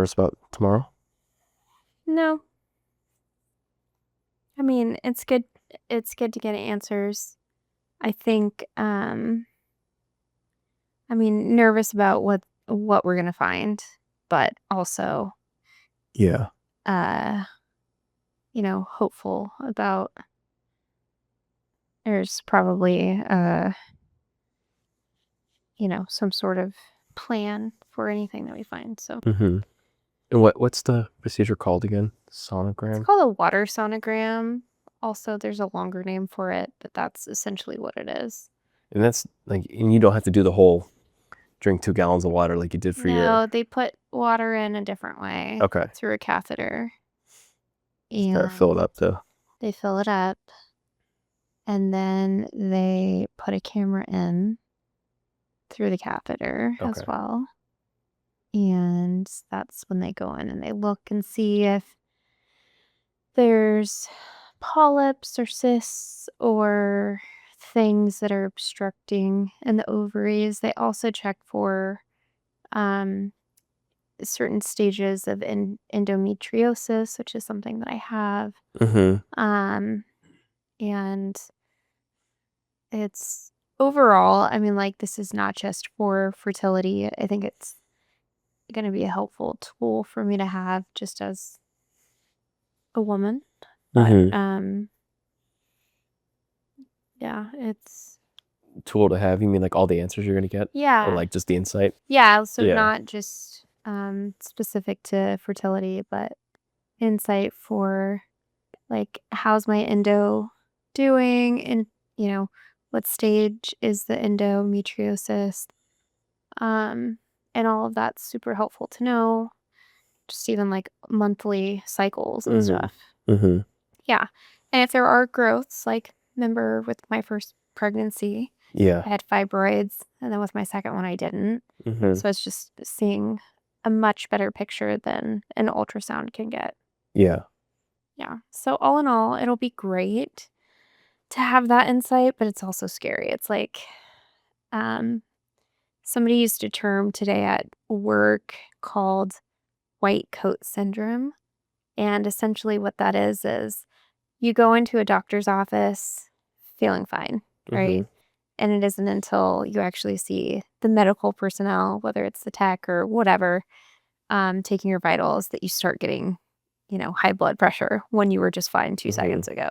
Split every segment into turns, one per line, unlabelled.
nervous about tomorrow?
No. I mean, it's good to get answers. I think nervous about what we're going to find, but also
Yeah.
hopeful about there's probably some sort of plan for anything that we find. So
And what's the procedure called again? Sonogram?
it's called a watersonogram. Also, there's a longer name for it, but that's essentially what it is.
And that's and you don't have to do the whole drink 2 gallons of water like you did for your...
No, they put water in a different way.
Okay.
Through a catheter.
Just gotta fill it up though.
They fill it up, and then they put a camera in through the catheter as well. And that's when they go in and they look and see if there's polyps or cysts or things that are obstructing in the ovaries. They also check for certain stages of endometriosis, which is something that I have. And it's overall, this is not just for fertility. I think it's going to be a helpful tool for me to have just as a woman. But yeah, it's
tool to have. You mean like all the answers you're gonna get?
Yeah.
Or like just the insight?
Yeah, so not just specific to fertility, but insight for like how's my endo doing, and what stage is the endometriosis, and all of that's super helpful to know. Just even like monthly cycles and stuff. Yeah. And if there are growths, like remember with my first pregnancy, I had fibroids, and then with my second one I didn't. So it's just seeing a much better picture than an ultrasound can get. Yeah. So all in all, it'll be great to have that insight, but it's also scary. It's like somebody used a term today at work called white coat syndrome. And essentially what that is you go into a doctor's office feeling fine, right? And it isn't until you actually see the medical personnel, whether it's the tech or whatever, taking your vitals, that you start getting, high blood pressure when you were just fine 2 seconds ago.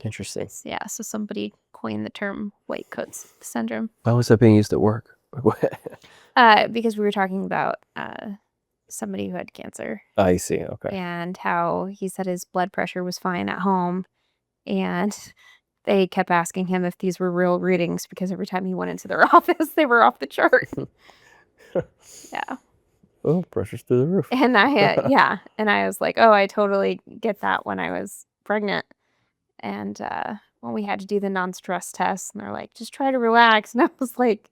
Interesting.
Yeah, so somebody coined the term white coat syndrome.
Why was that being used at work?
Because we were talking about somebody who had cancer.
I see. Okay.
And how he said his blood pressure was fine at home, and they kept asking him if these were real readings because every time he went into their office, they were off the chart. Yeah.
Oh, pressure's through the roof.
And I was like, oh, I totally get that when I was pregnant. And when we had to do the non-stress test, and they're like, just try to relax. And I was like,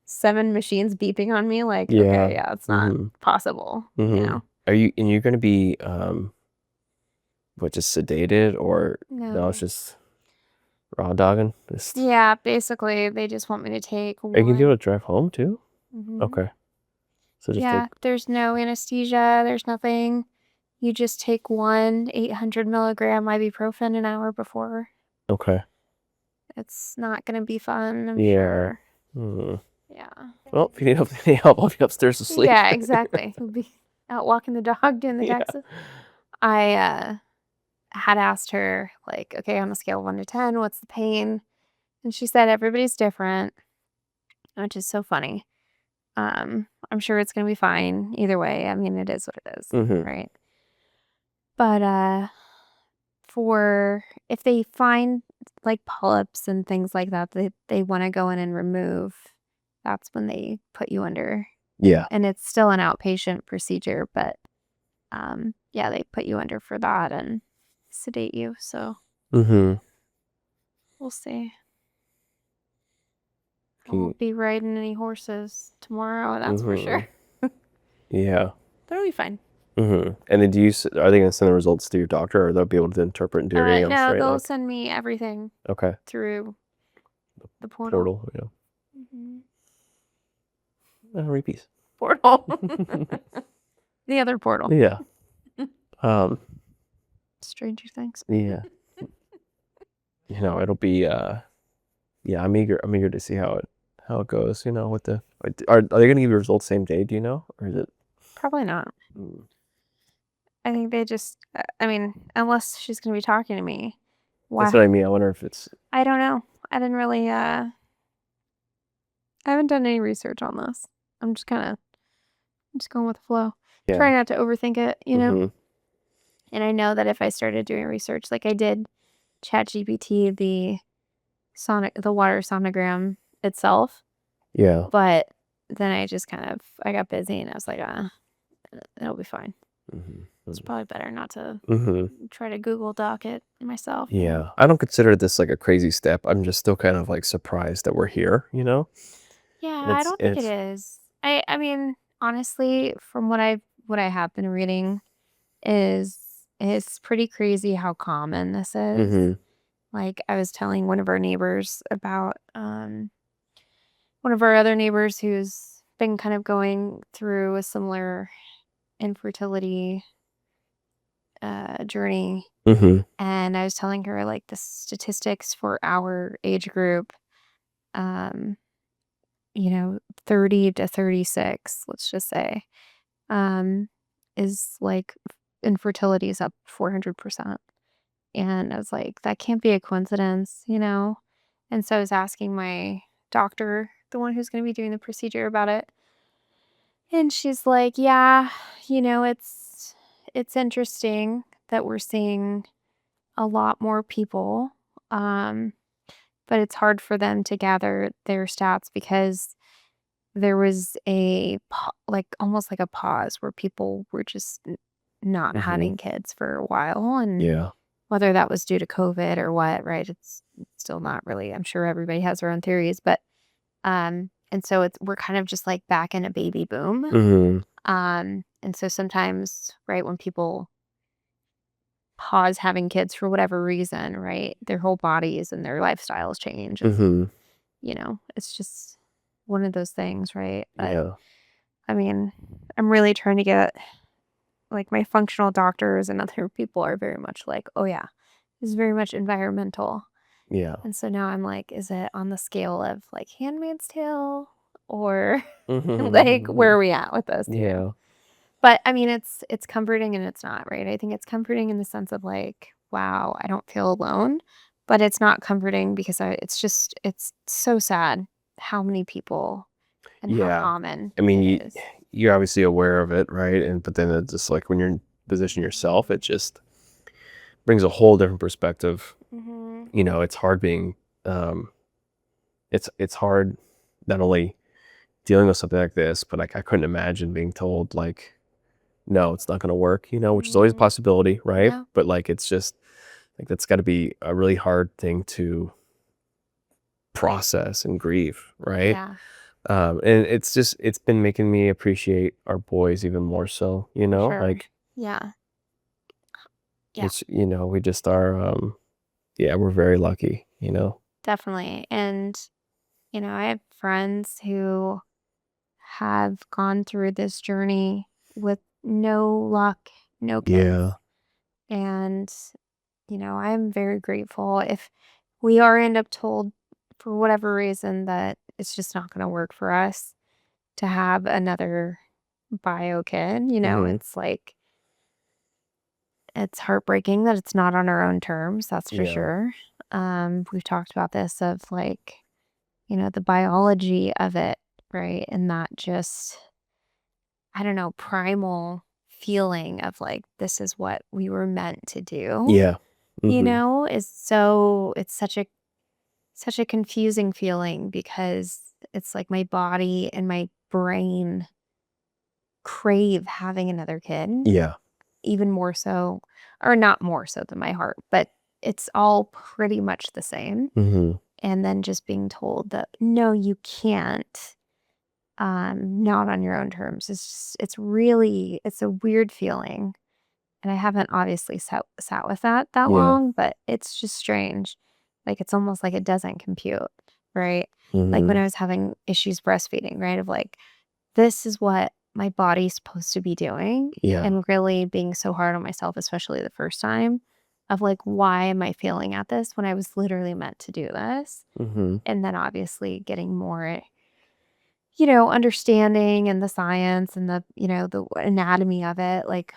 7 machines beeping on me, like, okay, yeah, it's not possible.
Are you going to be just sedated, or
no,
it's just raw dogging?
Yeah, basically they just want me to take
Are you gonna be able to drive home too? Okay.
So just there's no anesthesia, there's nothing. You just take 1 800 milligram ibuprofen an hour before.
Okay.
It's not gonna be fun, I'm sure. Yeah.
Well, if you need any help, I'll be upstairs asleep.
Yeah, exactly. We'll be out walking the dog, doing the taxes. I had asked her, like, okay, on a scale of 1 to 10, what's the pain? And she said everybody's different, which is so funny. I'm sure it's gonna be fine either way. I mean, it is what it is, right? But for if they find like polyps and things like that, they want to go in and remove, that's when they put you under.
Yeah.
And it's still an outpatient procedure, but they put you under for that and sedate you. So we'll see. I won't be riding any horses tomorrow, that's for sure.
Yeah.
That'll be fine.
And then are they going to send the results to your doctor, or they'll be able to interpret and do everything else?
No, they'll send me everything.
Okay.
Through the portal.
Yeah. Repeat.
Portal. The other portal.
Yeah.
Stranger Things.
Yeah. It'll be yeah, I'm eager to see how it goes, with the are they gonna give you results same day, do you know? Or is it
Probably not.
mm,
I think they just, I mean, unless she's going to be talking to me.
that's
Why?
what I mean. I wonder if it's
I don't know. I didn't really, I haven't done any research on this. I'm just going with the flow. Try
yeah.
not to overthink it,
Mhm.
And I know that if I started doing research, like I did ChatGPT, the water sonogram itself,
Yeah.
but then I got busy and I was like, it'll be fine.
Mhm.
It's probably better not to
Mhm.
try to Google Doc it myself.
Yeah. I don't consider this like a crazy step. I'm just still kind of like surprised that we're here,
Yeah,
And
I
it's
don't think it
it's
is. I mean, honestly, from what I have been reading is it's pretty crazy how common this is.
mhm.
Like I was telling one of our neighbors about one of our other neighbors who's been kind of going through a similar infertility journey,
Mhm.
and I was telling her like the statistics for our age group, um 30 to 36, let's just say, um, is like infertility is up 400%. And I was like, that can't be a coincidence. And so I was asking my doctor, the one who's going to be doing the procedure, about it. And she's like, yeah, it's interesting that we're seeing a lot more people. Um, but it's hard for them to gather their stats because there was like almost like a pause where people were just not
Mhm.
having kids for a while, and
Yeah.
whether that was due to COVID or what, right? It's still not really. I'm sure everybody has their own theories, but and so we're kind of just like back in a baby boom.
Mhm.
And so sometimes, right, when people pause having kids for whatever reason, right, their whole bodies and their lifestyles change, and
Mhm.
it's just one of those things, right? But
Yeah.
I mean, I'm really trying to get like my functional doctors and other people are very much like, oh yeah, this is very much environmental.
Yeah.
And so now I'm like, is it on the scale of like Handmaid's Tale or like where
Mhm.
are we at with this?
Yeah.
But I mean, it's comforting and it's not, right? I think it's comforting in the sense of like, wow, I don't feel alone, but it's not comforting because it's so sad how many people and how
Yeah.
common
I mean,
it is.
you're obviously aware of it, right? But then it's just like when you're in position yourself, it just brings a whole different perspective.
Hmm.
It's hard being um it's hard not only dealing with something like this, but like I couldn't imagine being told like no, it's not going to work, which is always a
Hmm.
possibility, right?
Yeah,
But like it's just like that's got to be a really hard thing to process and grieve, right?
yeah,
And it's been making me appreciate our boys even more so,
for sure.
like
Yeah, yeah,
it's we just are yeah, we're very lucky.
definitely. And I have friends who have gone through this journey with no luck, no kids.
Yeah.
And, I'm very grateful if we are end up told for whatever reason that it's just not going to work for us to have another bio kid.
Mhm.
It's like, it's heartbreaking that it's not on our own terms. That's for
Yeah.
sure. We've talked about this of like, the biology of it, right? And that just, I don't know, primal feeling of like, this is what we were meant to do,
Yeah. Mhm.
is it's such a confusing feeling because it's like my body and my brain crave having another kid
Yeah.
even more so, or not more so than my heart, but it's all pretty much the same.
Mhm.
And then just being told that, no, you can't, not on your own terms. It's a weird feeling. And I haven't obviously sat with that
Yeah.
long, but it's just strange. Like it's almost like it doesn't compute, right? Like when
Mhm.
I was having issues breastfeeding, right? Of like, this is what my body's supposed to be doing,
Yeah.
and really being so hard on myself, especially the first time, of like, why am I failing at this when I was literally meant to do this?
Mm-hmm.
And then obviously getting more, understanding and the science and the anatomy of it, like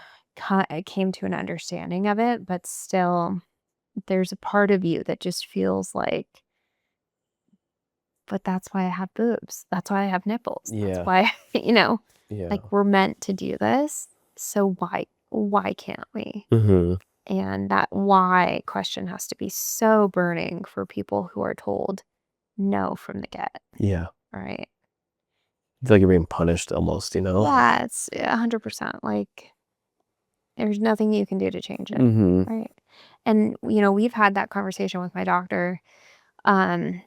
I came to an understanding of it, but still there's a part of you that just feels like, but that's why I have boobs. That's why I have nipples. That's
Yeah.
why,
Yeah.
like we're meant to do this. So why can't we?
Mm-hmm.
And that why question has to be so burning for people who are told no from the get,
Yeah.
right?
I feel like you're being punished almost,
Yeah, it's 100%. Like there's nothing you can do to change it,
Mm-hmm.
right? And we've had that conversation with my doctor, um,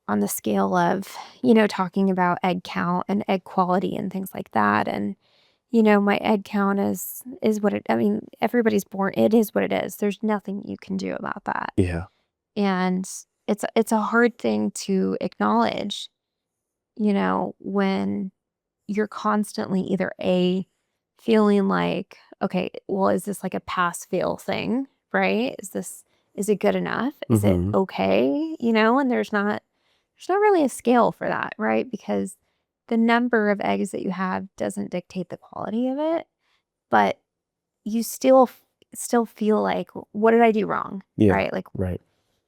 on the scale of talking about egg count and egg quality and things like that. And my egg count is what it. I mean, everybody's born. It is what it is. There's nothing you can do about that.
Yeah.
And it's a hard thing to acknowledge, when you're constantly either feeling like, okay, well, is this like a pass fail thing, right? Is it good enough? Is it
Mm-hmm.
okay? And there's not really a scale for that, right? Because the number of eggs that you have doesn't dictate the quality of it, but you still feel like, what did I do wrong?
Yeah.
Right? Like,
Right.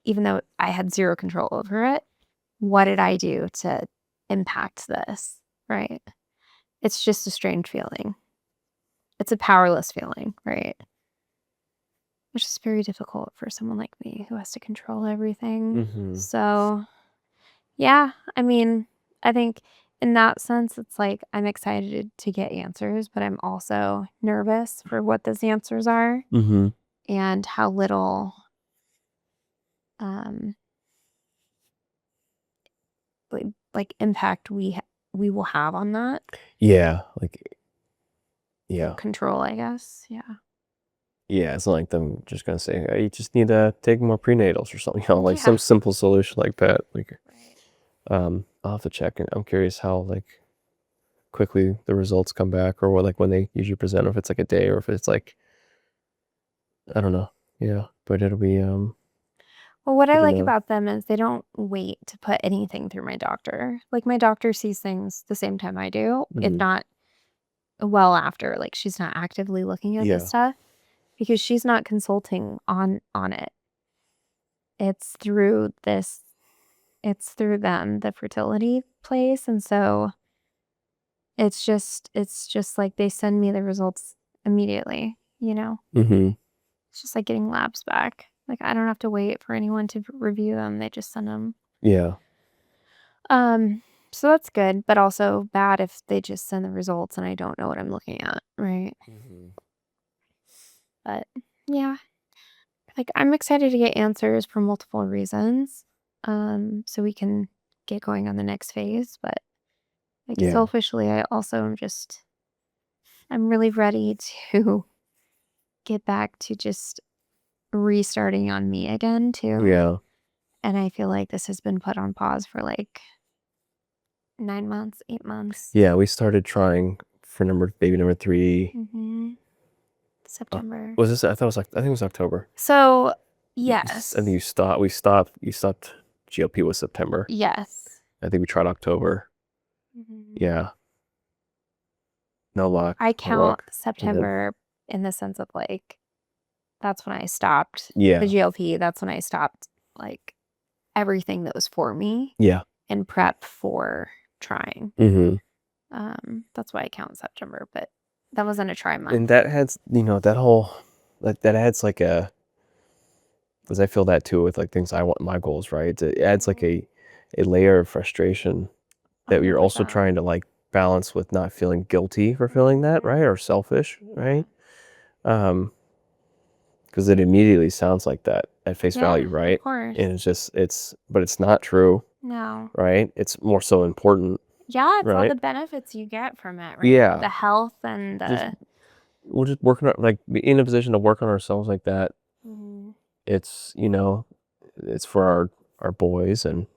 even though I had zero control over it, what did I do to impact this? Right? It's just a strange feeling. It's a powerless feeling, right? Which is very difficult for someone like me who has to control everything.
Mm-hmm.
So, yeah, I mean, I think in that sense, it's like I'm excited to get answers, but I'm also nervous for what those answers are
Mm-hmm.
and how little, um, like impact we will have on that
Yeah. Like, yeah.
control, I guess. Yeah.
Yeah. It's not like them just gonna say, hey, you just need to take more prenatals or something, like
Yeah.
some simple solution like that. Like,
Right.
I'll have to check, and I'm curious how like quickly the results come back, or what, like when they usually present, or if it's like a day, or if it's like, I don't know. Yeah, but it'll be
Well, what I
good to
like
know.
about them is they don't wait to put anything through my doctor. Like my doctor sees things the same time I do, if
Mm-hmm.
not well after. Like she's not actively looking at this
Yeah.
stuff because she's not consulting on it. It's through them, the fertility place. And so it's just like they send me the results immediately.
Mm-hmm.
It's just like getting labs back. Like I don't have to wait for anyone to review them. They just send them.
Yeah.
Um, so that's good, but also bad if they just send the results and I don't know what I'm looking at, right?
Mm-hmm.
But yeah, like I'm excited to get answers for multiple reasons. So we can get going on the next phase. But like
Yeah.
selfishly, I also I'm really ready to get back to just restarting on me again too.
Yeah.
And I feel like this has been put on pause for like 9 months, 8 months.
Yeah. We started trying for baby number 3.
September.
Was this? I thought it was like, I think it was October.
So
Yes.
yes.
And then you stopped. We stopped. You stopped. GLP was September.
Yes.
I think we tried October. Yeah. No luck.
I
No
count
luck. And then,
September in the sense of like that's when I stopped the
yeah.
GLP. That's when I stopped like everything that was for me
Yeah.
and prep for trying.
Mm-hmm.
That's why I count September, but that wasn't a try month.
And that has, that whole, that adds like a, because I feel that too with like things I want, my goals, right? It adds like a layer of frustration that you're also
100%.
trying to like balance with not feeling guilty for feeling that, right? Or selfish, right? Because it immediately sounds like that at face value, right?
Of course.
And but it's not true,
No.
right? It's more so important.
Yeah, it's all
right?
the benefits you get from it, right?
Yeah.
The health and the
We're just working on, like, be in a position to work on ourselves like that. It's, it's for our boys and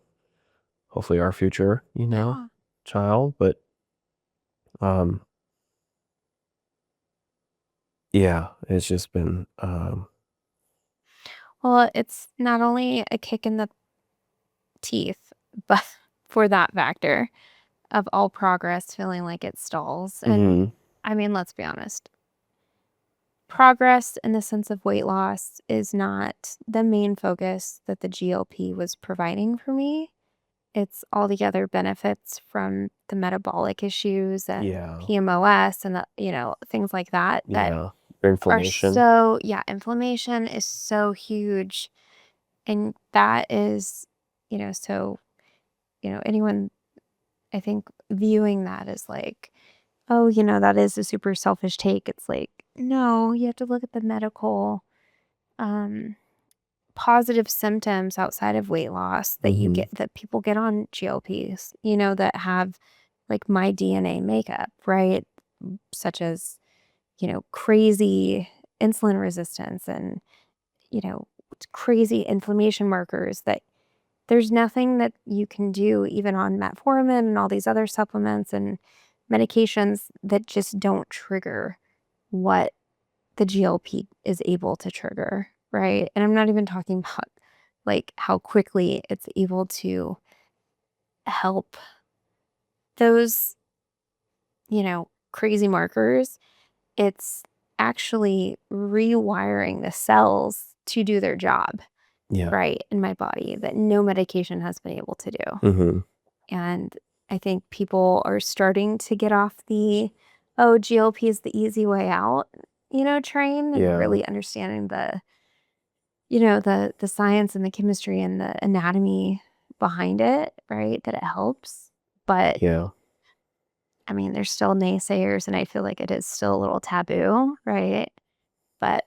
hopefully our future,
yeah.
child. But Yeah, it's just been,
Well, it's not only a kick in the teeth, but for that factor of all progress feeling like it stalls. And
mhm,
I mean, let's be honest. Progress in the sense of weight loss is not the main focus that the GLP was providing for me. It's all the other benefits from the metabolic issues and
yeah,
PMOS and, things like that that
yeah,
are
inflammation,
so, yeah, inflammation is so huge. And that is, so, anyone, I think, viewing that as like, oh, that is a super selfish take. It's like, no, you have to look at the medical um, positive symptoms outside of weight loss that you
mhm,
get that people get on GLPs, that have like my DNA makeup, right? Such as, crazy insulin resistance and, you know, crazy inflammation markers that there's nothing that you can do even on metformin and all these other supplements and medications that just don't trigger what the GLP is able to trigger, right? And I'm not even talking about like how quickly it's able to help those, crazy markers. It's actually rewiring the cells to do their job,
yeah,
right, in my body that no medication has been able to do.
mhm,
And I think people are starting to get off the, oh, GLP is the easy way out, train and
yeah,
really understanding the science and the chemistry and the anatomy behind it, right? That it helps. But
yeah,
I mean, there's still naysayers and I feel like it is still a little taboo, right? But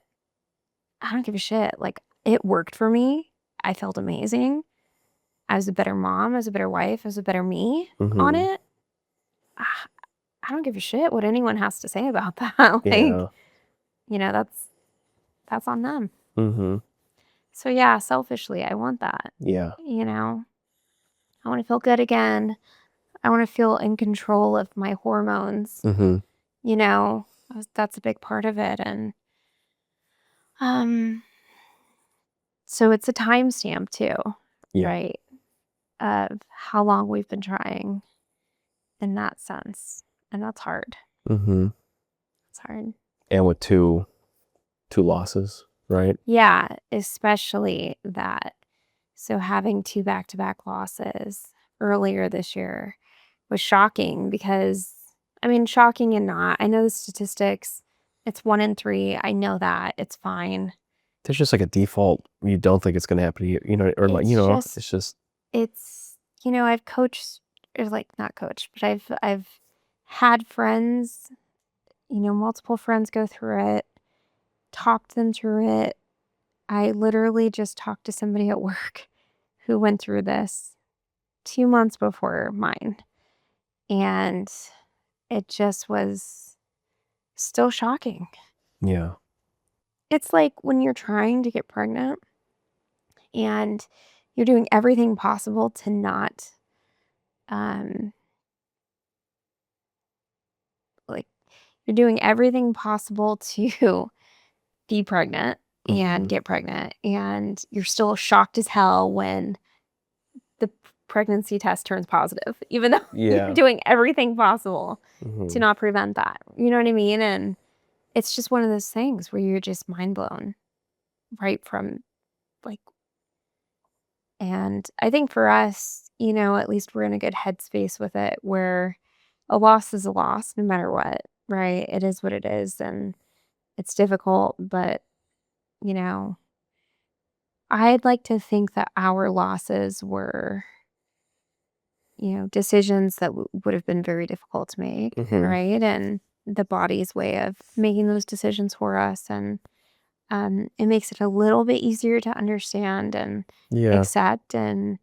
I don't give a shit. Like it worked for me. I felt amazing. I was a better mom, I was a better wife, I was a better me on
mhm,
it. Ah, I don't give a shit what anyone has to say about that. Like,
yeah,
that's on them.
mhm,
So yeah, selfishly, I want that.
yeah,
You know, I want to feel good again. I want to feel in control of my hormones.
mhm,
That's a big part of it. And um, so it's a timestamp too,
yeah,
right? Of how long we've been trying in that sense. And that's hard.
mhm,
It's hard.
and with two losses, right?
Yeah, especially that. So having two back-to-back losses earlier this year was shocking because, I mean, shocking and not. I know the statistics. It's 1 in 3. I know that. It's fine.
There's just like a default, you don't think it's gonna happen to you, or like,
It's just
it's just
it's I've coached or like not coached, but I've had friends, multiple friends go through it, talked them through it. I literally just talked to somebody at work who went through this 2 months before mine, and it just was still shocking.
yeah,
It's like when you're trying to get pregnant and you're doing everything possible to not, um, like, you're doing everything possible to be pregnant and
mhm,
get pregnant, and you're still shocked as hell when the pregnancy test turns positive, even though you're
yeah,
doing everything possible to
mhm,
not prevent that. You know what I mean? And it's just one of those things where you're just mind blown right from like, and I think for us, at least we're in a good headspace with it where a loss is a loss no matter what, right? It is what it is and it's difficult, but, you know, I'd like to think that our losses were, decisions that would have been very difficult to make,
mhm,
right? And the body's way of making those decisions for us. And it makes it a little bit easier to understand and
yeah,
accept. And,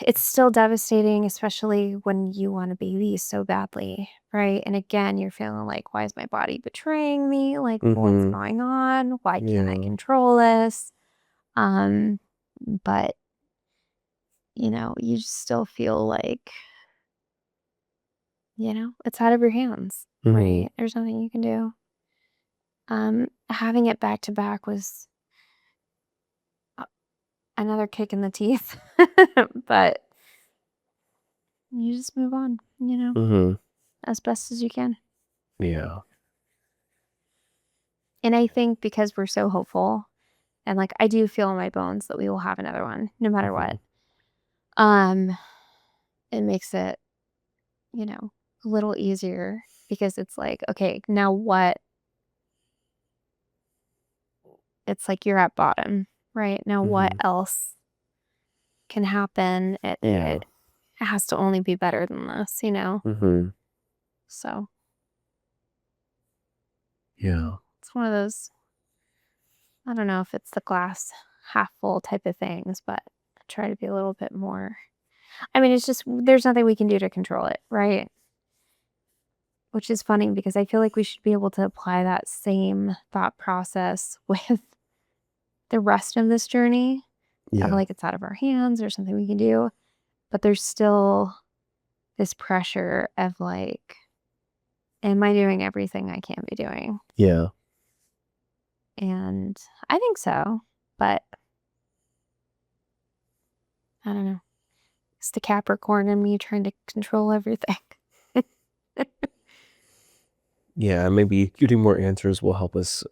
it's still devastating, especially when you want a baby so badly, right? And again, you're feeling like, why is my body betraying me? Like, what's
mhm,
going on? Why can't I
yeah,
control this? Um, but, you just still feel like it's out of your hands,
Mhm.
right? There's nothing you can do. Having it back to back was another kick in the teeth, but you just move on,
Mhm.
as best as you can.
Yeah.
And I think because we're so hopeful, and like I do feel in my bones that we will have another one, no matter what. Um, it makes it, a little easier because it's like, okay, now what? It's like you're at bottom, right? Now what
Mhm.
else can happen?
Yeah.
It has to only be better than this,
Mhm.
So
Yeah.
it's one of those. I don't know if it's the glass half full type of things, but I try to be a little bit more. I mean, it's just there's nothing we can do to control it, right? Which is funny because I feel like we should be able to apply that same thought process with the rest of this journey of
Yeah.
like it's out of our hands or something we can do. But there's still this pressure of like, am I doing everything I can be doing?
Yeah.
And I think so, but I don't know. It's the Capricorn in me trying to control everything.
Yeah, maybe getting more answers will help us,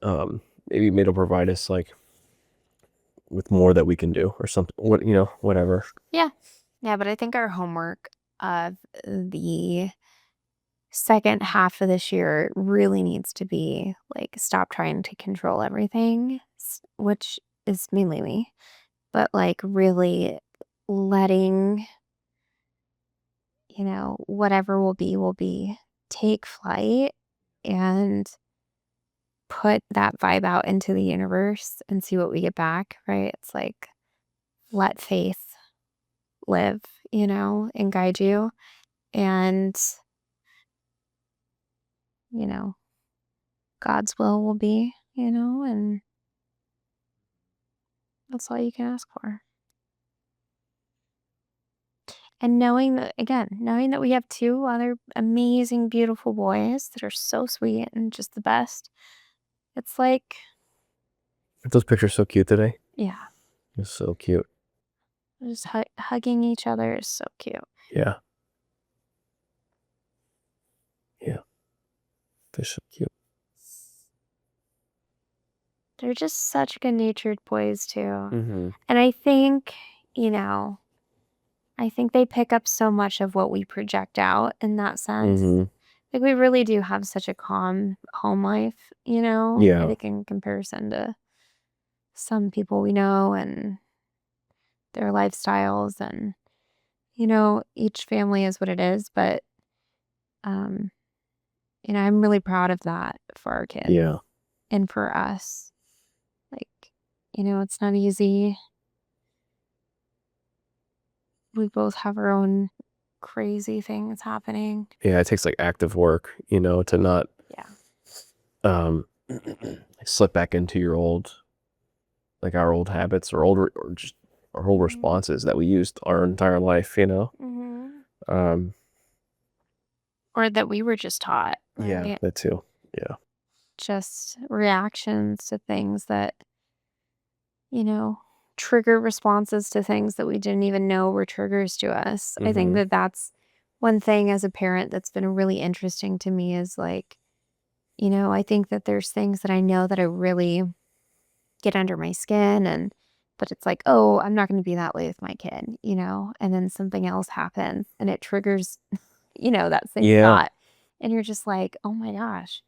maybe it'll provide us, like, with more that we can do or something, whatever.
Yeah. Yeah, but I think our homework of the second half of this year really needs to be like stop trying to control everything, which is mainly me, but like really letting, whatever will be, take flight and put that vibe out into the universe and see what we get back, right? It's like let faith live, and guide you. And, you know, God's will be, and that's all you can ask for. And knowing that we have two other amazing, beautiful boys that are so sweet and just the best, it's like,
Those pictures so cute today.
yeah,
It's so cute.
just hugging each other is so cute.
Yeah. Yeah. They're so cute.
They're just such good natured boys, too.
Mhm.
And I think, you know, I think they pick up so much of what we project out in that sense.
Mhm.
Like, we really do have such a calm home life, I
Yeah.
think in comparison to some people we know and their lifestyles and, each family is what it is. But, um, I'm really proud of that for our kids
Yeah.
and for us. Like, it's not easy. We both have our own crazy things happening.
Yeah, it takes, like, active work, to not,
Yeah.
um, slip back into our old habits or just our old
Mhm.
responses that we used our entire life.
Mhm.
Um,
Or that we were just taught,
yeah,
right?
that too. Yeah.
Just reactions to things that, you know, trigger responses to things that we didn't even know were triggers to us. I think
Mhm.
that that's one thing as a parent that's been really interesting to me is like, I think that there's things that I know that I really get under my skin but it's like, "Oh, I'm not gonna be that way with my kid," and then something else happens and it triggers, that same
Yeah.
thought. And you're just like, "Oh my gosh,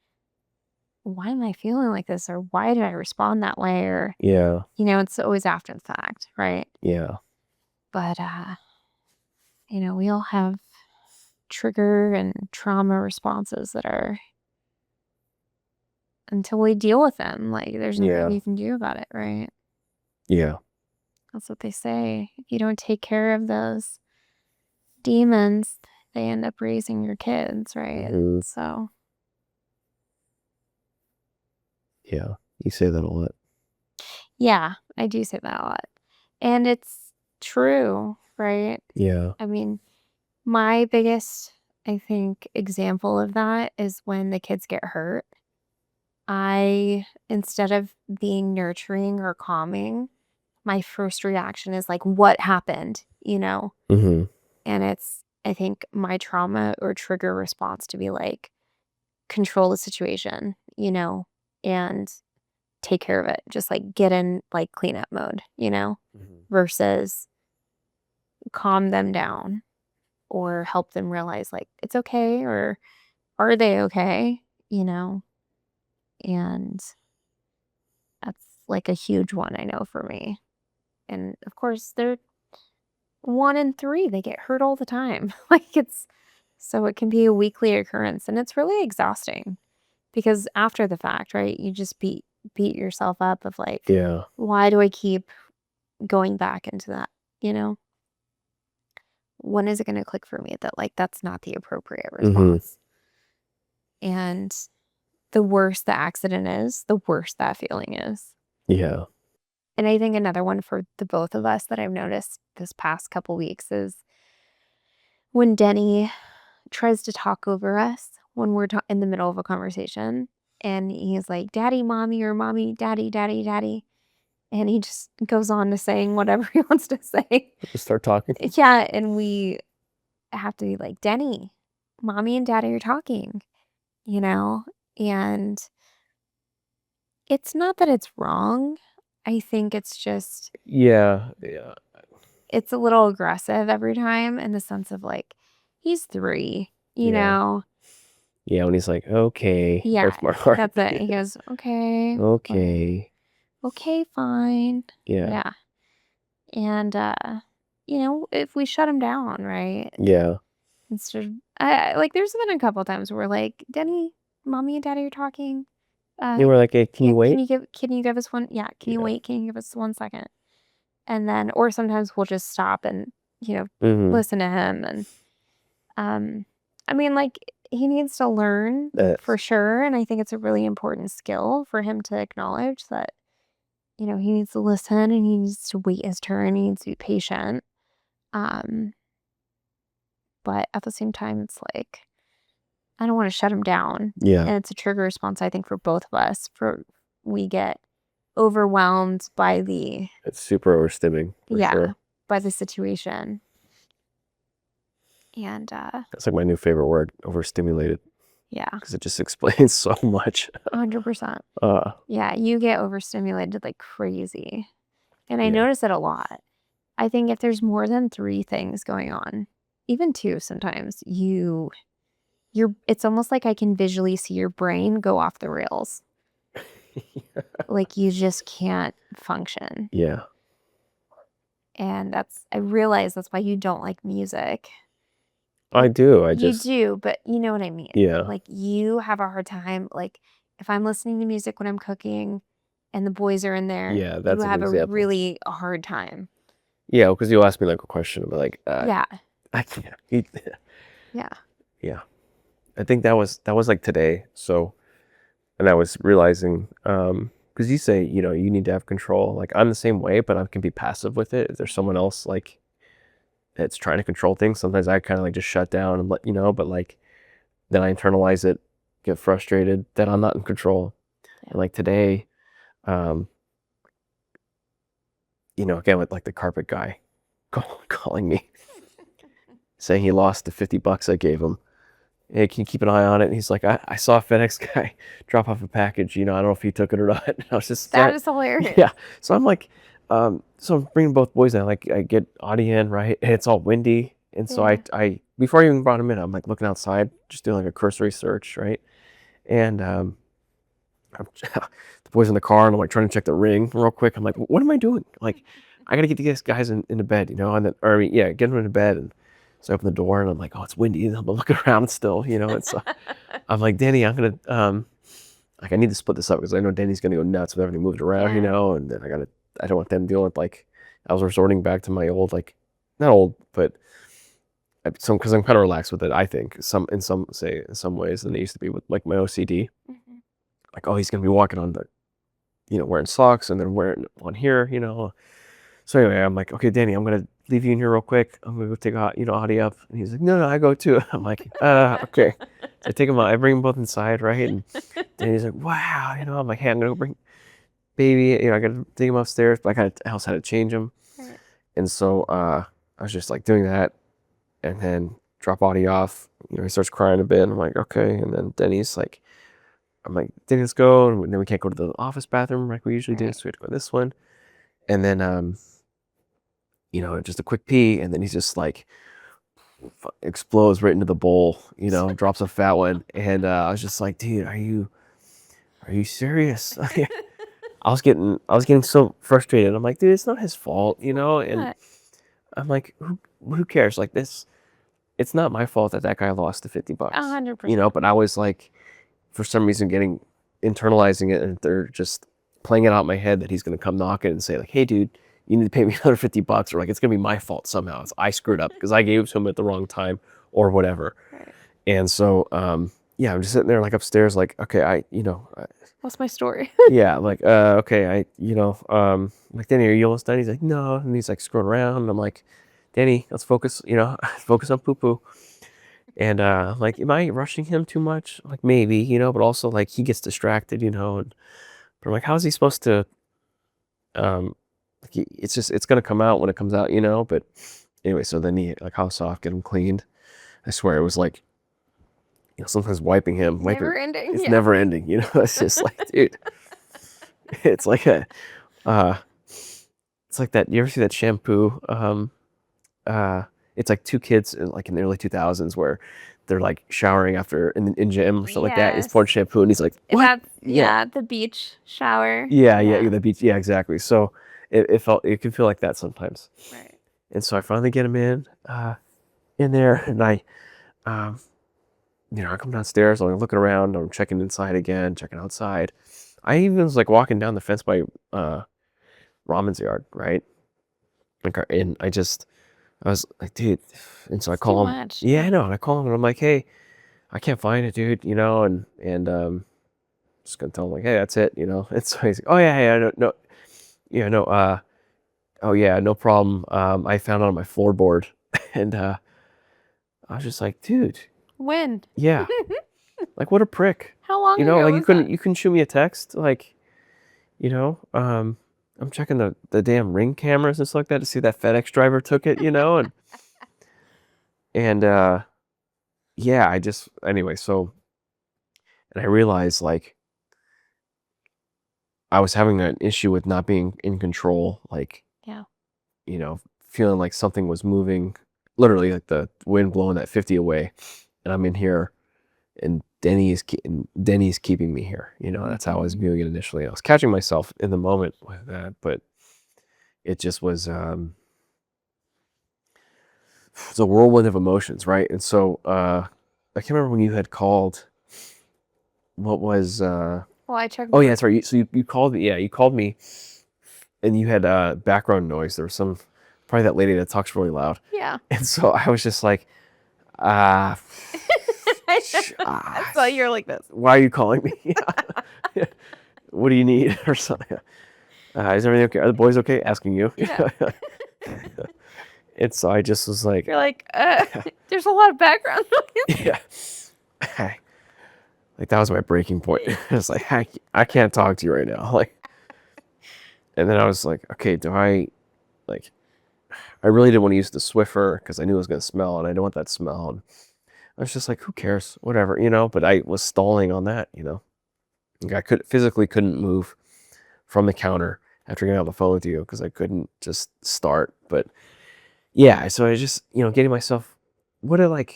why am I feeling like this?" Or "Why did I respond that way?" Or,
Yeah.
it's always after the fact, right?
Yeah.
But, we all have trigger and trauma responses that are until we deal with them, like, there's nothing
Yeah.
you can do about it, right?
Yeah.
That's what they say. If you don't take care of those demons, they end up raising your kids, right?
Mhm.
So,
Yeah. You say that a lot.
yeah, I do say that a lot. And it's true, right?
Yeah.
I mean, my biggest I think example of that is when the kids get hurt. Instead of being nurturing or calming, my first reaction is like, what happened?
Mm-hmm.
And it's, I think, my trauma or trigger response to be like, control the situation, and take care of it. Just like get in like cleanup mode,
Mm-hmm.
versus calm them down or help them realize like it's okay or are they okay, and that's like a huge one I know for me. And of course, they're 1 in 3, they get hurt all the time. So it can be a weekly occurrence and it's really exhausting because after the fact, right, you just beat yourself up of like,
Yeah.
why do I keep going back into that? You know, when is it going to click for me that like that's not the appropriate
Mm-hmm.
response? And the worse the accident is, the worse that feeling is.
Yeah.
And I think another one for the both of us that I've noticed this past couple weeks is when Denny tries to talk over us when we're in the middle of a conversation. And he's like, daddy, mommy, or mommy, daddy, daddy, daddy. And he just goes on to saying whatever he wants to say.
Just start talking.
Yeah. And we have to be like, Denny, mommy and daddy are talking, And it's not that it's wrong. I think it's just,
Yeah. Yeah.
it's a little aggressive every time in the sense of like, he's 3,
Yeah. Yeah, when he's like, okay,
Yeah,
hurts my heart.
that's it. He goes, okay.
Okay.
Okay, fine.
Yeah.
Yeah. And, if we shut him down, right?
Yeah.
Instead of, like, there's been a couple times where, like, Denny, mommy and daddy are talking.
They were like, hey, can
Yeah,
you wait?
can you give us one? Yeah, can you
Yeah.
wait? Can you give us 1 second? And then, or sometimes we'll just stop and,
Mm-hmm.
listen to him. And, I mean, like, he needs to learn for sure. And I think it's a really important skill for him to acknowledge that, he needs to listen and he needs to wait his turn. He needs to be patient. But at the same time, it's like, I don't want to shut him down.
Yeah.
And it's a trigger response, I think, for both of us. We get overwhelmed by
It's super overstimulating for sure.
by the situation. And
That's like my new favorite word, overstimulated,
yeah,
because it just explains so much.
100%.
Uh,
Yeah, you get overstimulated like crazy. And I
Yeah.
notice it a lot. I think if there's more than 3 things going on, even 2 sometimes, it's almost like I can visually see your brain go off the rails. Like you just can't function.
Yeah.
And I realize that's why you don't like music.
I do.
You do, but you know what I mean.
Yeah.
Like you have a hard time. Like if I'm listening to music when I'm cooking and the boys are in there,
Yeah, that's
you
an
have
example.
a really hard time.
Yeah, because you'll ask me like a question, I'll be like,
Yeah.
I can't.
Yeah.
Yeah. I think that was like today. So, and I was realizing, because you say, you need to have control. Like I'm the same way, but I can be passive with it. If there's someone else like that's trying to control things, sometimes I kind of like just shut down and let but like then I internalize it, get frustrated that I'm not in control.
Yeah.
And like today, again with like the carpet guy calling me saying he lost the $50 I gave him. Hey, can you keep an eye on it? And he's like, I saw a FedEx guy drop off a package. I don't know if he took it or not. And I was just
that is hilarious.
Yeah. So I'm like, so I'm bringing both boys in. Like I get Audie in, right? And it's all windy. And so I before I even brought him in, I'm like looking outside, just doing like a cursory search, right? And the boys in the car, and I'm like trying to check the ring real quick. I'm like, what am I doing? Like, I gotta get these guys into bed, and then, get them into bed. And so I open the door, and I'm like, oh, it's windy. And I'm looking around still, and so I'm like, Danny, I'm gonna like I need to split this up because I know Danny's gonna go nuts with everything moving around, and then I don't want them dealing with like I was resorting back to my old like not old but because I'm kind of relaxed with it. I think in some ways than they used to be with like my OCD.
Mm-hmm.
Like, oh, he's gonna be walking on the, wearing socks and then wearing one here, So anyway, I'm like, okay, Danny, I'm gonna leave you in here real quick. I'm gonna go take Audie up. And he's like, no, I go too. I'm like, okay. So I take him out. I bring them both inside, right? And then he's like, wow, I'm like, hey, I'm gonna go bring baby. I gotta take him upstairs, but I also had to change him.
Right.
And so I was just like doing that, and then drop Audie off. He starts crying a bit. I'm like, okay. And then Denny's like, I'm like, Denny, let's go. And then we can't go to the office bathroom like we usually do, so we have to go to this one. And then just a quick pee, and then he's just like explodes right into the bowl, drops a fat one. And I was just like, dude, are you serious? I was getting so frustrated. I'm like, dude, it's not his fault, and I'm like, who cares? Like this, it's not my fault that guy lost the $50,
100%.
but I was like, for some reason internalizing it, and they're just playing it out in my head that he's going to come knocking and say like, hey dude, you need to pay me another $50, or like it's going to be my fault somehow. I screwed up because I gave it to him at the wrong time or whatever.
Right.
And so, I'm just sitting there like upstairs, like, okay,
what's my story?
yeah, like, okay, like, Danny, are you almost done? He's like, no. And he's like screwing around. And I'm like, Danny, let's focus, focus on poo-poo. And like, am I rushing him too much? Like maybe, but also like he gets distracted, but I'm like, how is he supposed to, it's gonna come out when it comes out, but anyway, so then he like house off, get him cleaned. I swear it was like, sometimes wiping him,
Never ending.
it's
Yeah.
never ending, it's just like, dude, it's like it's like that, you ever see that shampoo, it's like two kids like in the early 2000s where they're like showering after in gym or something like that. It's pouring shampoo and he's like, what?
The beach shower.
Yeah, the beach. Yeah, exactly. So it can feel like that sometimes.
Right.
And so I finally get him in there, and I come downstairs, I'm looking around, I'm checking inside again, checking outside. I even was like walking down the fence by Ramen's yard, right? And I was like, dude, and so I call him.
Much.
Yeah, I know. And I call him and I'm like, hey, I can't find it, dude, and just gonna tell him like, hey, that's it, And so he's like, oh yeah, no, yeah, no, oh yeah, no problem. I found it on my floorboard, and I was just like, dude,
when?
yeah, like what a prick.
How long ago
like
was
you couldn't shoot me a text, like, I'm checking the damn Ring cameras and stuff like that to see that FedEx driver took it, and yeah, anyway, so, and I realized like I was having an issue with not being in control, like,
yeah,
feeling like something was moving, literally like the wind blowing that 50 away, and I'm in here, and Denny's keeping me here, that's how I was viewing it initially. I was catching myself in the moment with that, but it just was it's a whirlwind of emotions, right? And so I can't remember when you had called. What was
well, I checked.
Oh yeah, that's right. So you called me. Yeah, you called me, and you had background noise. There was probably that lady that talks really loud.
Yeah.
And so I was just like,
I saw you're like this.
Why are you calling me? What do you need or something? Is everything okay? Are the boys okay? Asking you.
Yeah.
And so I just was like,
you're like, there's a lot of background noise.
Yeah. Like that was my breaking point. I was like, I can't talk to you right now. Like, and then I was like, okay, I really didn't want to use the Swiffer because I knew it was going to smell, and I don't want that smell. And I was just like, who cares? Whatever, But I was stalling on that, Like I physically couldn't move from the counter after getting on the phone with you because I couldn't just start. But yeah, so I just, getting myself, what an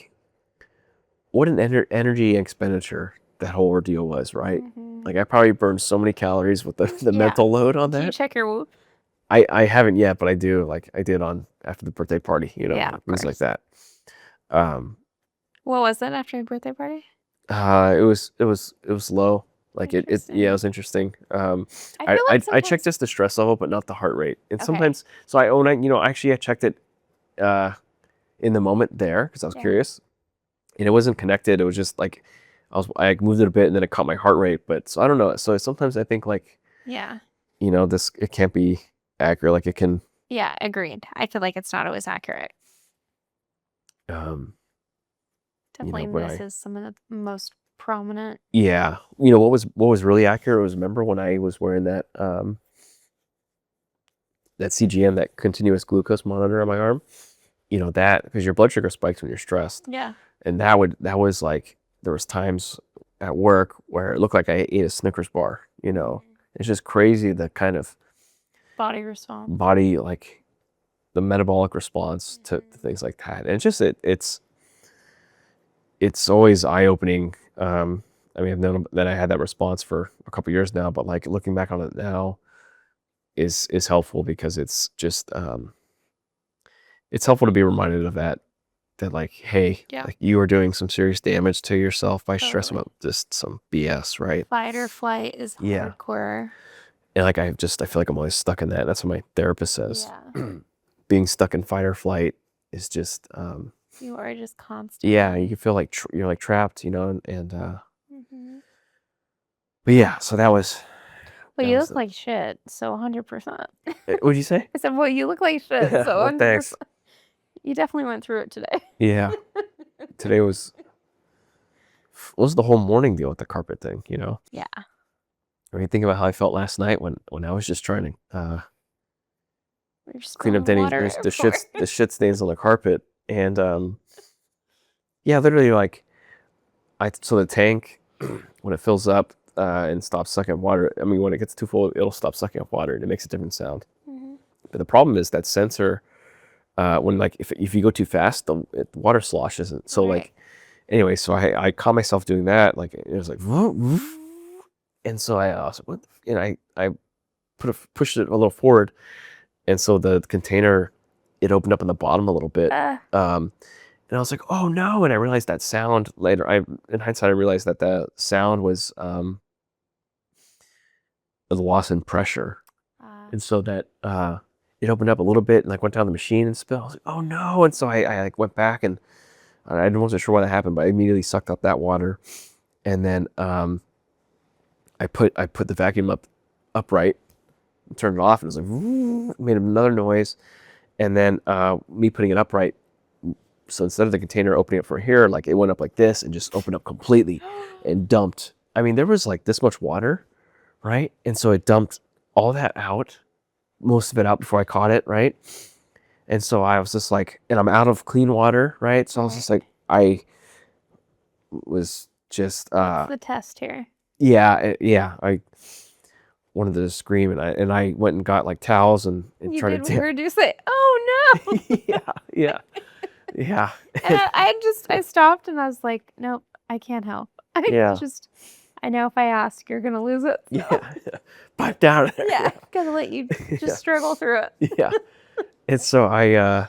energy expenditure that whole ordeal was, right?
Mm-hmm.
Like I probably burned so many calories with the mental load on that.
Did you check your Whoop?
I haven't yet, but I do. Like I did after the birthday party, things like that.
What was it after your birthday party?
It was low. Like it was interesting. I checked just the stress level, but not the heart rate. And sometimes, so I checked it in the moment there because I was curious, and it wasn't connected. It was just like I moved it a bit, and then it caught my heart rate. But so I don't know. So sometimes I think like, it can't be accurate. Like it can
Yeah, agreed. I feel like it's not always accurate.
You
Definitely
know, when
misses some of the most prominent.
yeah, you know, what was really accurate was, remember when I was wearing that that CGM, that continuous glucose monitor on my arm, you know, that, because your blood sugar spikes when you're stressed.
Yeah.
And that was like, there was times at work where it looked like I ate a Snickers bar, you know. It's just crazy, the kind of
Body response.
body, like the metabolic response to things like that. And it's just, it's always eye-opening. I mean, I've known that I had that response for a couple years now, but like looking back on it now is helpful, because it's just it's helpful to be reminded of that like, hey,
Yeah.
like you are doing some serious damage to yourself by stressing
Totally.
about just some BS, right?
Fight or flight is
Yeah.
hardcore.
And like I feel like I'm always stuck in that. That's what my therapist says.
Yeah.
Being stuck in fight or flight is just
You are just constantly.
yeah, you can feel like you're like trapped, you know, and
Mhm.
but yeah, so that was
Well,
that
you
was
look like shit, so 100%.
what'd you say?
I said, well, you look like shit,
Yeah,
so
well,
100%.
thanks.
You definitely went through it today.
Yeah. Today was the whole morning deal with the carpet thing, you know?
Yeah.
I mean, think about how I felt last night when I was just trying to
We're just
clean up
spilling
any
water everywhere.
the shit stains on the carpet. And yeah, literally, like so the tank, when it fills up and stops sucking up water, I mean, when it gets too full, it'll stop sucking up water and it makes a different sound. But the problem is that sensor, when like if you go too fast, the water sloshes it. So like anyway, so I caught myself doing that. Like it was like, and so I was what, and I pushed it a little forward, and so the container, it opened up in the bottom a little bit. And I was like, oh no! And I realized that sound later. In hindsight, I realized that the sound was the loss in pressure, and so that it opened up a little bit and like went down the machine and spilled. I was like, oh no! And so I like went back, and I wasn't sure why that happened, but I immediately sucked up that water, and then I put the vacuum upright, and turned it off, and it was like made another noise, and then me putting it upright. So instead of the container opening up from here, like it went up like this and just opened up completely and dumped. I mean, there was like this much water, right? And so it dumped all that out, most of it out before I caught it, right? And so I was just like, and I'm out of clean water, right? So I was just like, I was just
What's the test here?
yeah, I wanted to scream, and I went and got like towels and
You
tried
did
to
weird. You say, oh no.
yeah. Yeah.
And I stopped and I was like, nope, I can't help.
Yeah.
I know if I ask, you're gonna lose it. So.
Yeah. Pipe down.
Yeah, gotta let you just struggle through it.
Yeah. And so I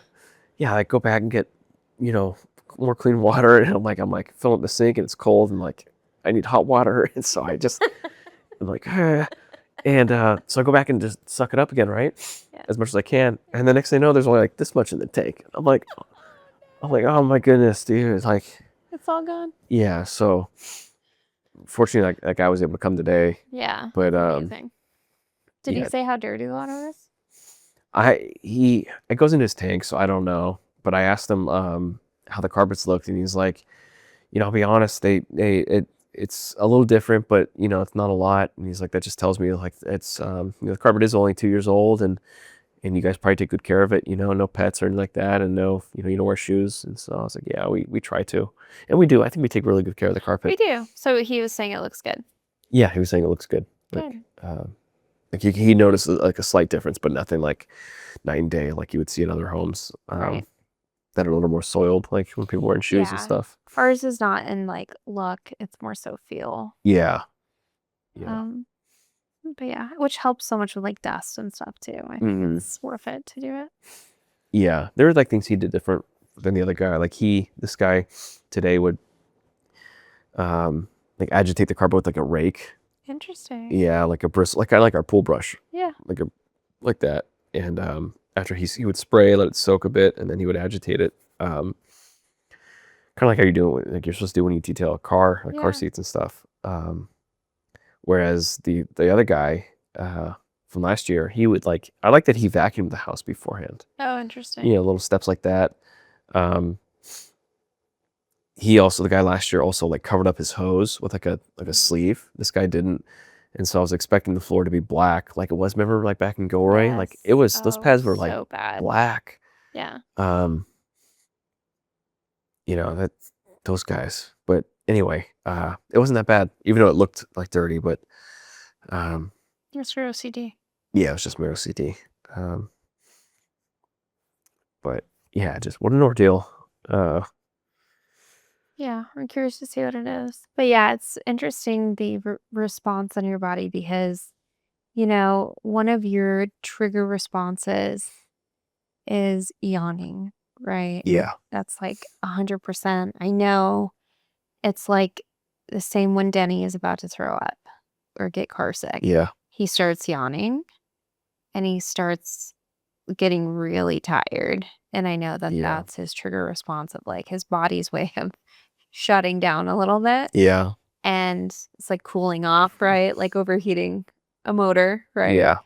go back and get, you know, more clean water, and I'm like filling up the sink, and it's cold, and like I need hot water. And so I'm like, and so I go back and just suck it up again, right?
Yeah.
As much as I can. And the next thing I know, there's only like this much in the tank. I'm like, oh my goodness, dude. It's like,
it's all gone.
Yeah. So fortunately, that guy was able to come today.
Yeah.
But
amazing. Did
yeah.
he say how dirty the water was?
It goes into his tank, so I don't know. But I asked him how the carpets looked, and he's like, you know, I'll be honest, it's a little different, but you know, it's not a lot. And he's like, that just tells me like it's you know, the carpet is only 2 years old, and you guys probably take good care of it, you know, no pets or anything like that, and no, you know, you don't wear shoes. And so I was like, yeah, we try to, and we do. I think we take really good care of the carpet.
We do. So he was saying it looks good.
Yeah, he was saying it looks good.
Good.
Like he noticed like a slight difference, but nothing like night and day like you would see in other homes that are a little more soiled, like when people wearing shoes and stuff.
Ours is not in like look; it's more so feel.
Yeah.
But yeah, which helps so much with like dust and stuff too. I think it's worth it to do it.
Yeah, there were like things he did different than the other guy. Like this guy today would like agitate the carpet with like a rake.
Interesting.
Yeah, like a bristle, like our pool brush.
Yeah.
Like that. And after he would spray, let it soak a bit, and then he would agitate it. Kind of like how you do it, like you're supposed to do when you detail a car, like car seats and stuff. Whereas the other guy, from last year, he would I like that he vacuumed the house beforehand.
Oh, interesting.
Little steps like that. The guy last year also covered up his hose with a sleeve. This guy didn't. And so I was expecting the floor to be black like it was, remember, back in Gilroy?
Yes.
It was, those pads were
so bad.
black.
Yeah.
That those guys. But anyway, it wasn't that bad, even though it looked dirty, but
It's your OCD.
yeah, it was just my OCD. But yeah, just what an ordeal.
Yeah, I'm curious to see what it is. But yeah, it's interesting the response on your body because, one of your trigger responses is yawning, right?
Yeah.
That's 100%. I know it's the same when Denny is about to throw up or get car sick.
Yeah.
He starts yawning and he starts getting really tired. And I know that that's his trigger response of his body's way of shutting down a little bit.
Yeah.
And it's cooling off, right? Overheating a motor, right?
Yeah.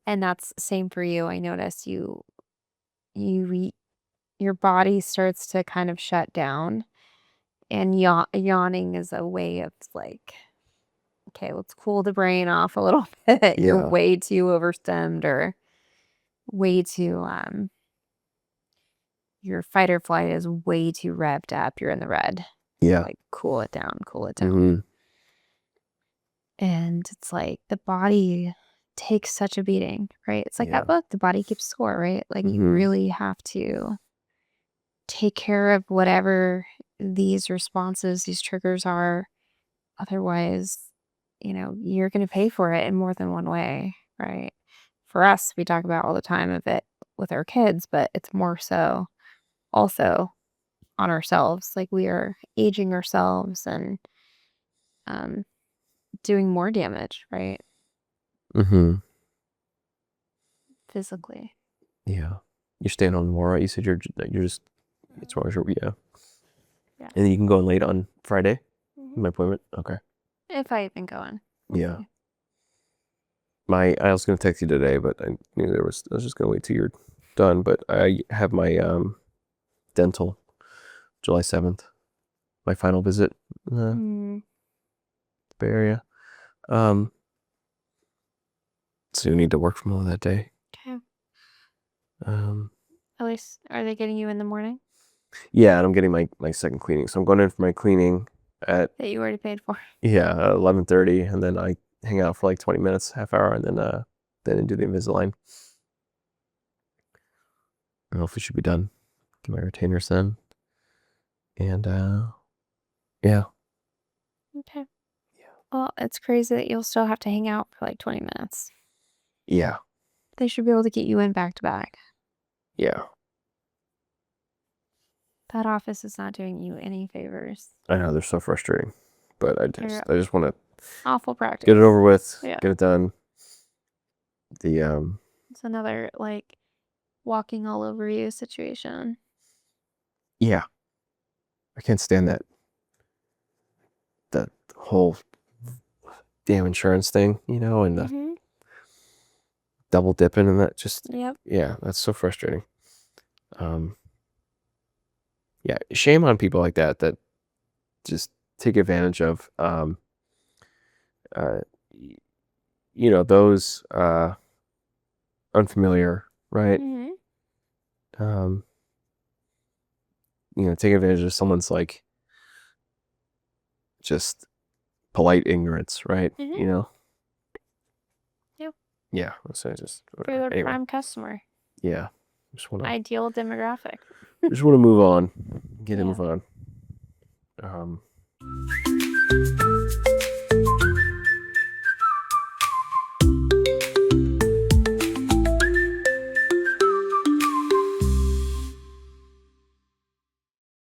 And that's same for you. I notice your body starts to kind of shut down, and yawning is a way of okay, let's cool the brain off a little bit. You're way too overstimmed or way too your fight or flight is way too revved up. You're in the red.
Yeah.
Cool it down. Mm-hmm. And it's the body takes such a beating, right? It's that book, The Body Keeps Score, right? You really have to take care of whatever these responses, these triggers are. Otherwise, you're going to pay for it in more than one way, right? For us, we talk about all the time of it with our kids, but it's more so also on ourselves. We are aging ourselves and doing more damage, right?
Mm-hmm.
Physically.
Yeah. You're staying on more, right? You said you're just, it's wrong. Yeah.
Yeah.
And then you can go in late on Friday?
Mm-hmm.
My appointment? Okay.
If I even go in.
Yeah. I was going to text you today, but I knew I was just going to wait till you're done. But I have my dental July 7th, my final visit in the Bay Area. So you need to work from home that day.
Okay.
At
least, are they getting you in the morning?
Yeah, and I'm getting my second cleaning. So I'm going in for my cleaning at... That
you already paid for.
Yeah, 11:30, and then I hang out for 20 minutes, half hour, and then I do the Invisalign. I hopefully should be done. Get my retainers then. And yeah.
Okay. Yeah. Well, it's crazy that you'll still have to hang out for 20 minutes.
Yeah.
They should be able to get you in back to back.
Yeah.
That office is not doing you any favors.
I know, they're so frustrating. But I just want to
awful practice.
Get it over with. Yeah. Get it done.
It's another walking all over you situation.
Yeah. I can't stand that whole damn insurance thing, and the double dipping and that just...
Yep.
Yeah, that's so frustrating. Yeah, shame on people like that just take advantage of those unfamiliar, right? Take advantage of someone's just polite ignorance, right?
Yep.
Yeah, so just
you're the prime customer.
Yeah, just want to...
Ideal demographic.
Just want to move on. Move on.